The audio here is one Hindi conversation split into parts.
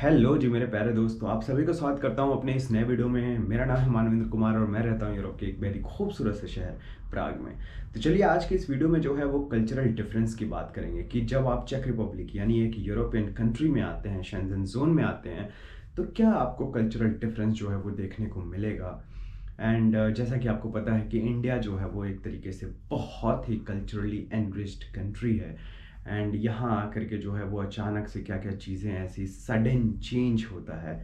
हेलो जी मेरे प्यारे दोस्तों, आप सभी को स्वागत करता हूं अपने इस नए वीडियो में। मेरा नाम है मानवेंद्र कुमार और मैं रहता हूं यूरोप के एक बेहद ही खूबसूरत से शहर प्राग में। तो चलिए आज के इस वीडियो में जो है वो कल्चरल डिफरेंस की बात करेंगे कि जब आप चेक रिपब्लिक यानी एक यूरोपियन कंट्री में आते हैं, शेंजन जोन में आते हैं, तो क्या आपको कल्चरल डिफरेंस जो है वो देखने को मिलेगा। एंड जैसा कि आपको पता है कि इंडिया जो है वो एक तरीके से बहुत ही कल्चरली एनरिच्ड कंट्री है। एंड यहाँ आकर के जो है वो अचानक से क्या क्या चीज़ें ऐसी सडन चेंज होता है,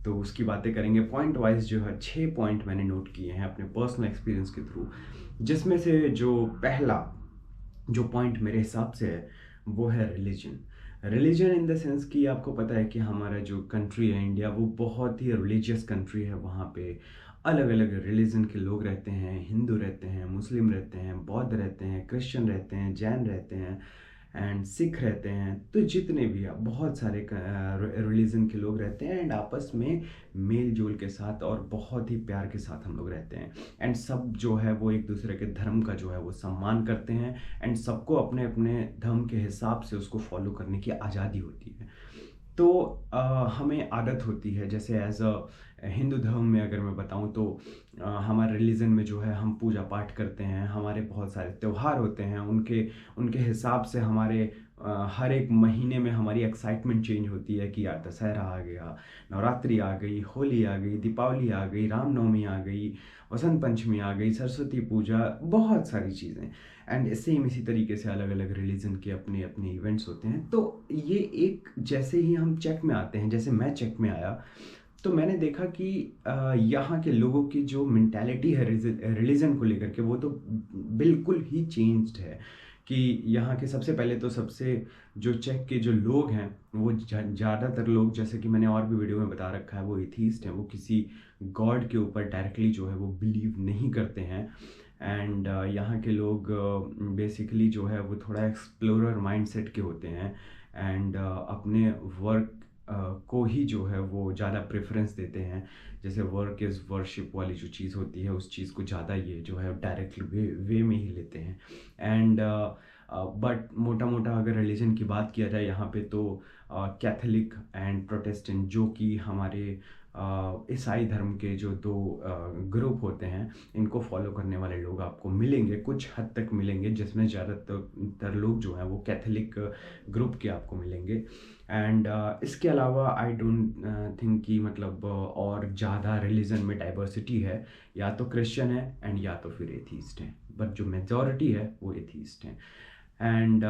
तो उसकी बातें करेंगे। पॉइंट वाइज जो है 6 पॉइंट मैंने नोट किए हैं अपने पर्सनल एक्सपीरियंस के थ्रू, जिसमें से जो पहला जो पॉइंट मेरे हिसाब से है वो है religion. Religion in the sense कि आपको पता है कि हमारा जो कंट्री है इंडिया, वो बहुत ही रिलीजियस कंट्री है। वहाँ पे अलग अलग रिलीजन के लोग रहते हैं, हिंदू रहते हैं, मुस्लिम रहते हैं, बौद्ध रहते हैं, क्रिश्चियन रहते हैं, जैन रहते हैं एंड सिख रहते हैं। तो जितने भी आप बहुत सारे रिलीजन के लोग रहते हैं एंड आपस में मेल जोल के साथ और बहुत ही प्यार के साथ हम लोग रहते हैं। एंड सब जो है वो एक दूसरे के धर्म का जो है वो सम्मान करते हैं एंड सबको अपने अपने धर्म के हिसाब से उसको फॉलो करने की आज़ादी होती है। तो हमें आदत होती है, जैसे एज अ हिंदू धर्म में अगर मैं बताऊं तो हमारे रिलीजन में जो है हम पूजा पाठ करते हैं, हमारे बहुत सारे त्यौहार होते हैं, उनके उनके हिसाब से हमारे हर एक महीने में हमारी एक्साइटमेंट चेंज होती है कि यार दशहरा आ गया, नवरात्रि आ गई, होली आ गई, दीपावली आ गई, रामनवमी आ गई, वसंत पंचमी आ गई, सरस्वती पूजा, बहुत सारी चीज़ें। एंड सेम इसी तरीके से अलग अलग रिलीजन के अपने अपने इवेंट्स होते हैं। तो ये एक, जैसे ही हम चेक में आते हैं, जैसे मैं चेक में आया तो मैंने देखा कि यहाँ के लोगों की जो मेंटालिटी है रिलीजन को लेकर के, वो तो बिल्कुल ही चेंज्ड है। कि यहाँ के सबसे पहले तो सबसे जो चेक के जो लोग हैं वो ज़्यादातर लोग, जैसे कि मैंने और भी वीडियो में बता रखा है, वो एथीस्ट हैं। वो किसी गॉड के ऊपर डायरेक्टली जो है वो बिलीव नहीं करते हैं। एंड यहाँ के लोग बेसिकली जो है वो थोड़ा एक्सप्लोरर माइंडसेट के होते हैं एंड अपने वर्क को ही जो है वो ज़्यादा प्रेफरेंस देते हैं। जैसे वर्क इज़ वर्शिप वाली जो चीज़ होती है, उस चीज़ को ज़्यादा ये जो है डायरेक्ट वे में ही लेते हैं। एंड बट मोटा मोटा अगर रिलीजन की बात किया जाए यहाँ पे, तो कैथोलिक एंड प्रोटेस्टेंट, जो कि हमारे ईसाई धर्म के जो दो ग्रुप होते हैं, इनको फॉलो करने वाले लोग आपको मिलेंगे, कुछ हद तक मिलेंगे, जिसमें ज़्यादातर लोग जो हैं वो कैथोलिक ग्रुप के आपको मिलेंगे। एंड इसके अलावा आई डोंट थिंक कि मतलब और ज़्यादा रिलीजन में डाइवर्सिटी है। या तो क्रिश्चियन है एंड या तो फिर एथीस्ट हैं, बट जो मेजॉरिटी है वो एथीस्ट हैं। एंड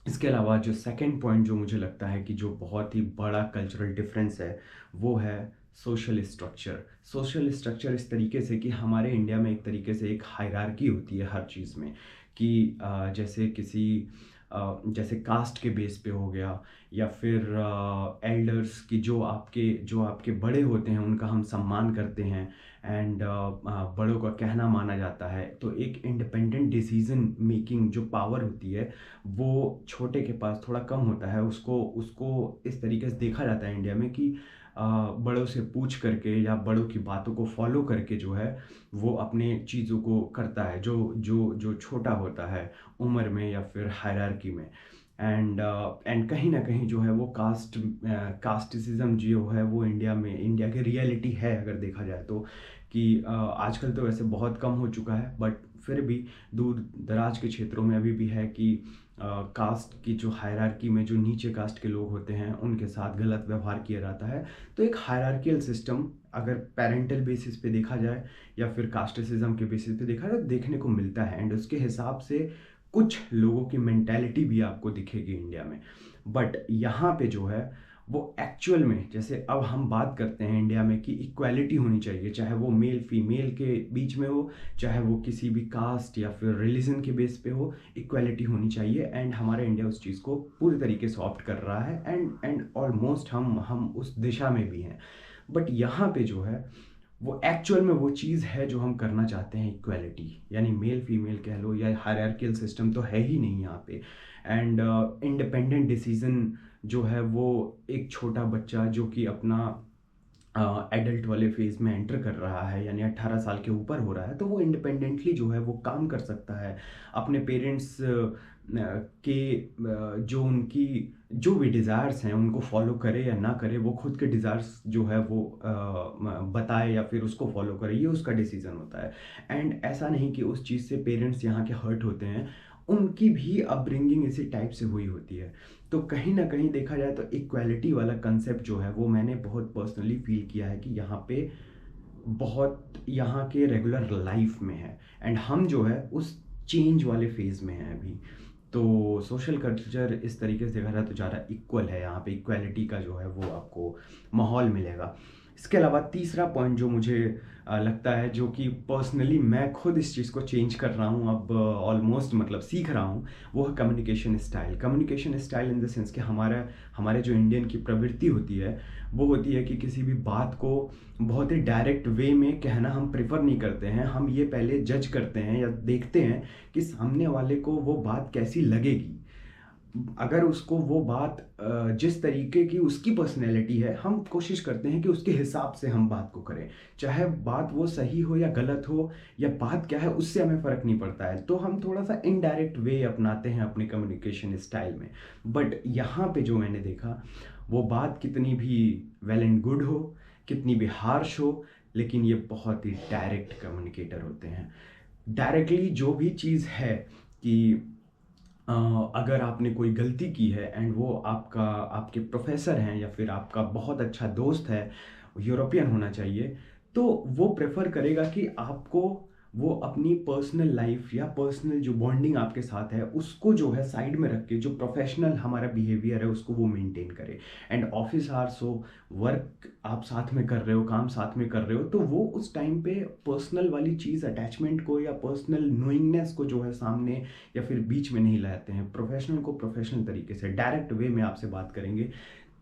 इसके अलावा जो सेकंड पॉइंट जो मुझे लगता है कि जो बहुत ही बड़ा कल्चरल डिफरेंस है, वो है सोशल स्ट्रक्चर। सोशल स्ट्रक्चर इस तरीके से कि हमारे इंडिया में एक तरीके से एक हायरार्की होती है हर चीज़ में। कि जैसे किसी जैसे कास्ट के बेस पे हो गया, या फिर एल्डर्स की जो आपके बड़े होते हैं उनका हम सम्मान करते हैं एंड बड़ों का कहना माना जाता है। तो एक इंडिपेंडेंट डिसीजन मेकिंग जो पावर होती है, वो छोटे के पास थोड़ा कम होता है। उसको उसको इस तरीके से देखा जाता है इंडिया में कि बड़ों से पूछ करके या बड़ों की बातों को फॉलो करके जो है वो अपने चीज़ों को करता है, जो जो जो छोटा होता है उम्र में या फिर हायरार्की में। एंड कहीं ना कहीं जो है वो कास्टिसिज्म जो है वो इंडिया की रियलिटी है अगर देखा जाए तो। कि आजकल तो वैसे बहुत कम हो चुका है, बट फिर भी दूर दराज के क्षेत्रों में अभी भी है कि कास्ट की जो हायरार्की में जो नीचे कास्ट के लोग होते हैं उनके साथ गलत व्यवहार किया जाता है। तो एक हायरार्कियल सिस्टम अगर पेरेंटल बेसिस पे देखा जाए या फिर कास्टिसिज्म के बेसिस पे देखा जाए तो देखने को मिलता है। एंड उसके हिसाब से कुछ लोगों की मेंटालिटी भी आपको दिखेगी इंडिया में। बट यहाँ पे जो है वो एक्चुअल में, जैसे अब हम बात करते हैं इंडिया में कि इक्वालिटी होनी चाहिए, चाहे वो मेल फीमेल के बीच में हो, चाहे वो किसी भी कास्ट या फिर रिलीजन के बेस पे हो, इक्वालिटी होनी चाहिए। एंड हमारा इंडिया उस चीज़ को पूरी तरीके से ऑप्ट कर रहा है एंड ऑलमोस्ट हम उस दिशा में भी हैं। बट यहाँ पे जो है वो एक्चुअल में वो चीज़ है जो हम करना चाहते हैं, इक्वालिटी, यानी मेल फीमेल कह लो या हायरार्कियल सिस्टम तो है ही नहीं यहाँ पे। एंड इंडिपेंडेंट डिसीजन जो है वो एक छोटा बच्चा जो कि अपना एडल्ट वाले फेज़ में एंटर कर रहा है, यानी 18 साल के ऊपर हो रहा है, तो वो इंडिपेंडेंटली जो है वो काम कर सकता है। अपने पेरेंट्स के जो उनकी जो भी डिज़ायर्स हैं उनको फ़ॉलो करे या ना करे, वो खुद के डिज़ायर्स जो है वो बताए या फिर उसको फ़ॉलो करे, ये उसका डिसीज़न होता है। एंड ऐसा नहीं कि उस चीज़ से पेरेंट्स यहाँ के हर्ट होते हैं, उनकी भी अपब्रिंगिंग इसी टाइप से हुई होती है। तो कहीं न कहीं देखा जाए तो इक्वालिटी वाला कंसेप्ट जो है वो मैंने बहुत पर्सनली फ़ील किया है कि यहाँ पे बहुत यहाँ के रेगुलर लाइफ में है, एंड हम जो है उस चेंज वाले फेज़ में हैं अभी। तो सोशल कल्चर इस तरीके से देखा जाए तो ज़्यादा इक्वल है, यहाँ पे इक्वालिटी का जो है वो आपको माहौल मिलेगा। इसके अलावा तीसरा पॉइंट जो मुझे लगता है, जो कि पर्सनली मैं खुद इस चीज़ को चेंज कर रहा हूँ अब, ऑलमोस्ट मतलब सीख रहा हूँ, वो है communication style. Communication style in the sense कि हमारे जो इंडियन की प्रवृत्ति होती है, वो होती है कि किसी भी बात को बहुत ही डायरेक्ट वे में कहना हम प्रेफर नहीं करते हैं। हम ये पहले जज करते हैं या देखते हैं कि सामने वाले को वो बात कैसी लगेगी। अगर उसको वो बात जिस तरीके की उसकी पर्सनैलिटी है, हम कोशिश करते हैं कि उसके हिसाब से हम बात को करें। चाहे बात वो सही हो या गलत हो, या बात क्या है उससे हमें फ़र्क नहीं पड़ता है। तो हम थोड़ा-सा इनडायरेक्ट वे अपनाते हैं अपनी कम्युनिकेशन स्टाइल में। बट यहाँ पे जो मैंने देखा, वो बात कितनी भी वेल एंड गुड हो, कितनी भी हार्श हो, लेकिन ये बहुत ही डायरेक्ट कम्युनिकेटर होते हैं। डायरेक्टली जो भी चीज़ है कि अगर आपने कोई गलती की है एंड वो आपके प्रोफेसर हैं या फिर आपका बहुत अच्छा दोस्त है, यूरोपियन होना चाहिए, तो वो प्रेफर करेगा कि आपको वो अपनी पर्सनल लाइफ या पर्सनल जो बॉन्डिंग आपके साथ है उसको जो है साइड में रख के जो प्रोफेशनल हमारा बिहेवियर है उसको वो मेंटेन करे। एंड ऑफिस आवर्स हो, वर्क आप साथ में कर रहे हो, काम साथ में कर रहे हो, तो वो उस टाइम पे पर्सनल वाली चीज़ अटैचमेंट को या पर्सनल नोइंगनेस को जो है सामने या फिर बीच में नहीं लाते हैं। प्रोफेशनल को प्रोफेशनल तरीके से डायरेक्ट वे में आपसे बात करेंगे,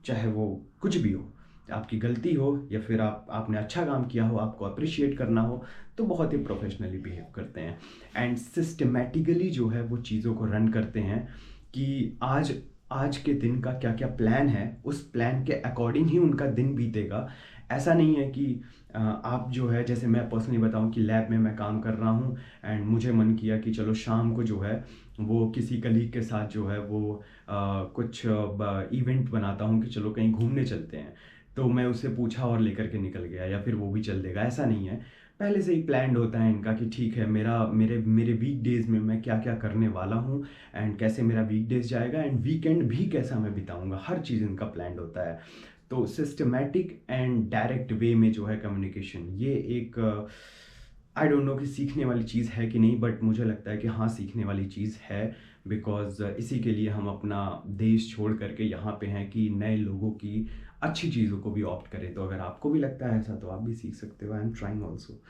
चाहे वो कुछ भी हो, आपकी गलती हो या फिर आपने अच्छा काम किया हो, आपको अप्रिशिएट करना हो, तो बहुत ही प्रोफेशनली बिहेव करते हैं। एंड सिस्टमेटिकली जो है वो चीज़ों को रन करते हैं कि आज आज के दिन का क्या क्या प्लान है, उस प्लान के अकॉर्डिंग ही उनका दिन बीतेगा। ऐसा नहीं है कि आप जो है, जैसे मैं पर्सनली बताऊं कि लैब में मैं काम कर रहा हूं एंड मुझे मन किया कि चलो शाम को जो है वो किसी कलीग के साथ जो है वो कुछ इवेंट बनाता हूं कि चलो कहीं घूमने चलते हैं, तो मैं उससे पूछा और लेकर के निकल गया या फिर वो भी चल देगा। ऐसा नहीं है, पहले से ही प्लान्ड होता है इनका कि ठीक है, मेरे मेरे वीक डेज़ में मैं क्या क्या करने वाला हूँ एंड कैसे मेरा वीक डेज़ जाएगा एंड वीकेंड भी कैसा मैं बिताऊंगा, हर चीज़ इनका प्लान्ड होता है। तो सिस्टमैटिक एंड डायरेक्ट वे में जो है कम्युनिकेशन, ये एक आई डोंट नो कि सीखने वाली चीज़ है कि नहीं, बट मुझे लगता है कि हाँ, सीखने वाली चीज़ है। बिकॉज़ इसी के लिए हम अपना देश छोड़ करके यहाँ पे हैं कि नए लोगों की अच्छी चीज़ों को भी ऑप्ट करें। तो अगर आपको भी लगता है ऐसा तो आप भी सीख सकते हो। I am trying also.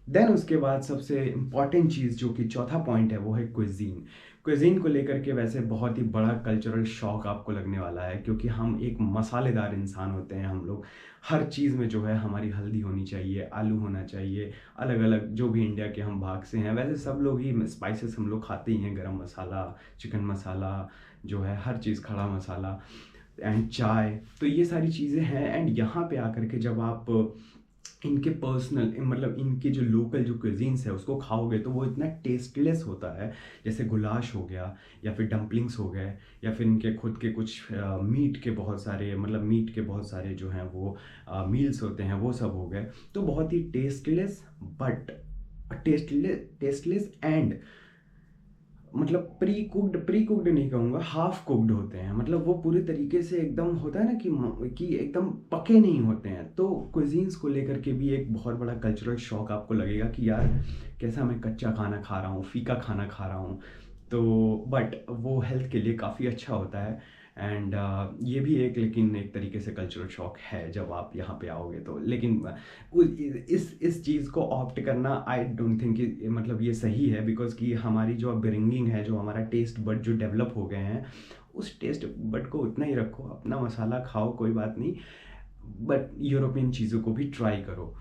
Then उसके बाद सबसे इम्पॉर्टेंट चीज़ जो कि चौथा पॉइंट है वो है क्विज़ीन। क्विज़ीन को लेकर के वैसे बहुत ही बड़ा कल्चरल शॉक आपको लगने वाला है, क्योंकि हम एक मसालेदार इंसान होते हैं हम लोग। हर चीज़ में जो है हमारी हल्दी होनी चाहिए, आलू होना चाहिए, अलग अलग जो भी इंडिया के हम भाग से हैं वैसे सब लोग ही स्पाइसेस हम लोग खाते ही हैं। गरम मसाला, चिकन मसाला जो है, हर चीज़, खड़ा मसाला एंड चाय, तो ये सारी चीज़ें हैं। एंड यहाँ पे आकर के जब आप इनके पर्सनल मतलब इनके जो लोकल जो क्विजीन्स है उसको खाओगे तो वो इतना टेस्टलेस होता है। जैसे गुलाश हो गया या फिर डम्पलिंग्स हो गए या फिर इनके खुद के कुछ मीट के बहुत सारे मतलब मीट के बहुत सारे जो हैं वो मील्स होते हैं, वो सब हो गए। तो बहुत ही टेस्टलेस, बट टेस्टलेस एंड मतलब प्री कुक्ड नहीं कहूँगा, हाफ कुक्ड होते हैं। मतलब वो पूरे तरीके से एकदम होता है ना कि एकदम पके नहीं होते हैं। तो क्विजीन्स को लेकर के भी एक बहुत बड़ा कल्चरल शॉक आपको लगेगा कि यार कैसा मैं कच्चा खाना खा रहा हूँ, फीका खाना खा रहा हूँ। तो बट वो हेल्थ के लिए काफ़ी अच्छा होता है। एंड ये भी एक लेकिन एक तरीके से कल्चरल शॉक है जब आप यहाँ पे आओगे तो। लेकिन इस चीज़ को ऑप्ट करना आई डोंट थिंक कि मतलब ये सही है, बिकॉज कि हमारी जो अपब्रिंगिंग है, जो हमारा टेस्ट बड जो डेवलप हो गए हैं, उस टेस्ट बड को उतना ही रखो, अपना मसाला खाओ, कोई बात नहीं, बट यूरोपियन चीज़ों को भी ट्राई करो।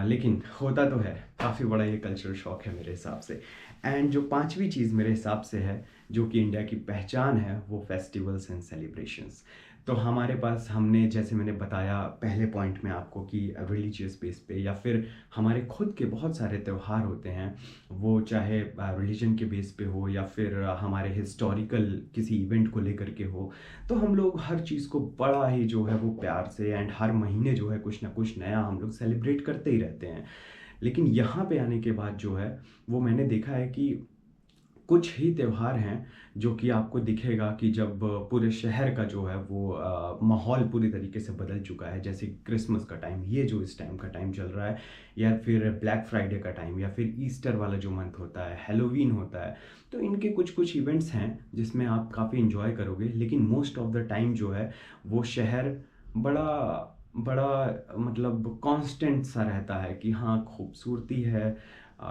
लेकिन होता तो है, काफ़ी बड़ा ये कल्चरल शॉक है मेरे हिसाब से। एंड जो पांचवी चीज़ मेरे हिसाब से है जो कि इंडिया की पहचान है, वो फेस्टिवल्स एंड सेलिब्रेशंस। तो हमारे पास हमने जैसे मैंने बताया पहले पॉइंट में आपको कि रिलीजियस बेस पे या फिर हमारे खुद के बहुत सारे त्यौहार होते हैं, वो चाहे रिलीजन के बेस पे हो या फिर हमारे हिस्टोरिकल किसी इवेंट को लेकर के हो। तो हम लोग हर चीज़ को बड़ा ही जो है वो प्यार से एंड हर महीने जो है कुछ ना कुछ नया हम लोग सेलिब्रेट करते ही रहते हैं। लेकिन यहाँ पे आने के बाद जो है वो मैंने देखा है कि कुछ ही त्योहार हैं जो कि आपको दिखेगा कि जब पूरे शहर का जो है वो माहौल पूरी तरीके से बदल चुका है, जैसे क्रिसमस का टाइम, ये जो इस टाइम का टाइम चल रहा है, या फिर ब्लैक फ्राइडे का टाइम, या फिर ईस्टर वाला जो मंथ होता है, हेलोवीन होता है। तो इनके कुछ कुछ इवेंट्स हैं जिसमें आप काफ़ी इंजॉय करोगे, लेकिन मोस्ट ऑफ द टाइम जो है वो शहर बड़ा बड़ा मतलब कांस्टेंट सा रहता है कि हाँ खूबसूरती है,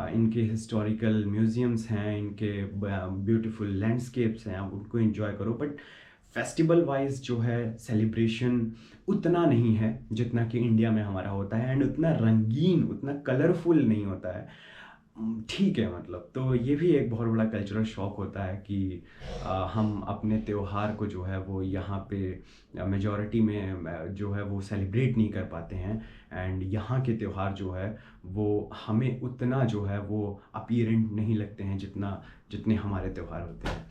इनके हिस्टोरिकल म्यूज़ियम्स हैं, इनके ब्यूटीफुल लैंडस्केप्स हैं, आप उनको एंजॉय करो। बट फेस्टिवल वाइज जो है सेलिब्रेशन उतना नहीं है जितना कि इंडिया में हमारा होता है, एंड उतना रंगीन, उतना कलरफुल नहीं होता है। ठीक है, मतलब तो ये भी एक बहुत बड़ा कल्चरल शॉक होता है कि हम अपने त्योहार को जो है वो यहाँ पे मेजॉरिटी में जो है वो सेलिब्रेट नहीं कर पाते हैं, एंड यहाँ के त्योहार जो है वो हमें उतना जो है वो अपीयरेंट नहीं लगते हैं जितना जितने हमारे त्यौहार होते हैं।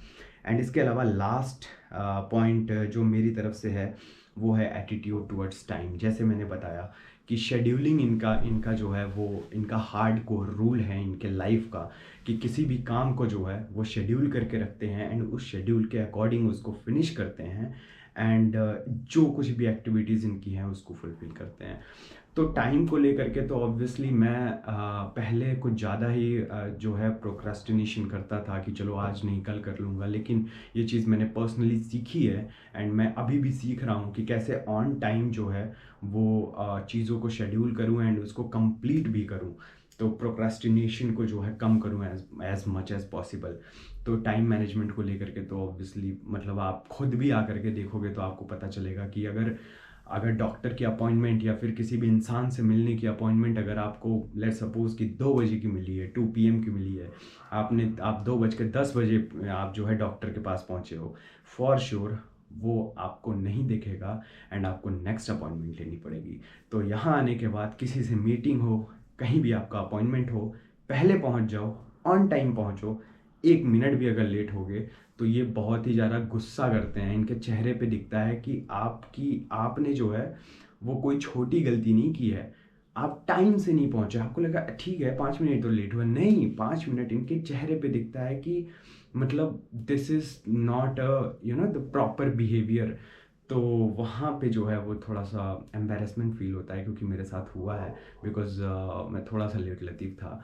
एंड इसके अलावा लास्ट पॉइंट जो मेरी तरफ से है वो है एटीट्यूड टुवर्ड्स टाइम। जैसे मैंने बताया कि शेड्यूलिंग इनका इनका जो है वो इनका हार्ड कोर रूल है इनके लाइफ का, कि किसी भी काम को जो है वो शेड्यूल करके रखते हैं एंड उस शेड्यूल के अकॉर्डिंग उसको फिनिश करते हैं, एंड जो कुछ भी एक्टिविटीज़ इनकी हैं उसको फुलफिल करते हैं। तो टाइम को लेकर के तो ऑब्वियसली मैं पहले कुछ ज़्यादा ही जो है प्रोक्रास्टिनेशन करता था कि चलो आज नहीं कल कर लूँगा, लेकिन ये चीज़ मैंने पर्सनली सीखी है एंड मैं अभी भी सीख रहा हूँ कि कैसे ऑन टाइम जो है वो चीज़ों को शेड्यूल करूँ एंड उसको कंप्लीट भी करूँ। तो प्रोक्रास्टिनेशन को जो है कम करूँ एज मच एज़ पॉसिबल। तो टाइम मैनेजमेंट को लेकर के तो ऑब्वियसली मतलब आप खुद भी आकर के देखोगे तो आपको पता चलेगा कि अगर अगर डॉक्टर की अपॉइंटमेंट या फिर किसी भी इंसान से मिलने की अपॉइंटमेंट अगर आपको लेट सपोज कि 2 बजे की मिली है, 2 PM की मिली है, आप 2:10 आप जो है डॉक्टर के पास पहुंचे हो, फॉर श्योर वो आपको नहीं दिखेगा एंड आपको नेक्स्ट अपॉइंटमेंट लेनी पड़ेगी। तो यहाँ आने के बाद किसी से मीटिंग हो, कहीं भी आपका अपॉइंटमेंट हो, पहले पहुँच जाओ, ऑन टाइम पहुँचो। 1 मिनट भी अगर लेट हो गए तो ये बहुत ही ज़्यादा गुस्सा करते हैं, इनके चेहरे पे दिखता है कि आपने जो है वो कोई छोटी गलती नहीं की है, आप टाइम से नहीं पहुंचे। आपको लगा ठीक है 5 मिनट तो लेट हुआ, नहीं 5 मिनट इनके चेहरे पे दिखता है कि मतलब this is not the proper behaviour. तो वहाँ पे जो है वो थोड़ा सा एम्बेरसमेंट फील होता है, क्योंकि मेरे साथ हुआ है, बिकॉज मैं थोड़ा सा लेट लतीफ़ था।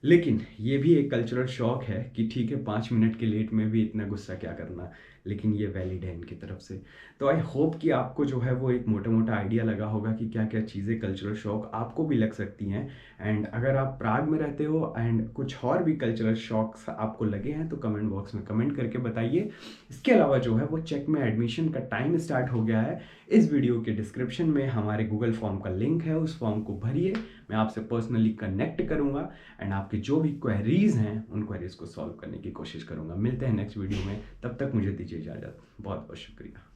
लेकिन ये भी एक कल्चरल शॉक है कि ठीक है 5 मिनट के लेट में भी इतना गुस्सा क्या करना, लेकिन ये वैलिड है इनकी तरफ से। तो आई होप कि आपको जो है वो एक मोटा मोटा आइडिया लगा होगा कि क्या क्या चीज़ें कल्चरल शॉक आपको भी लग सकती हैं। एंड अगर आप प्राग में रहते हो एंड कुछ और भी कल्चरल शॉक्स आपको लगे हैं तो कमेंट बॉक्स में कमेंट करके बताइए। इसके अलावा जो है वो चेक में एडमिशन का टाइम स्टार्ट हो गया है। इस वीडियो के डिस्क्रिप्शन में हमारे गूगल फॉर्म का लिंक है, उस फॉर्म को भरिए, मैं आपसे पर्सनली कनेक्ट करूंगा एंड आपके जो भी क्वेरीज हैं उन क्वेरीज को सॉल्व करने की कोशिश करूंगा। मिलते हैं नेक्स्ट वीडियो में, तब तक मुझे दीजिए इजाज़त। बहुत बहुत शुक्रिया।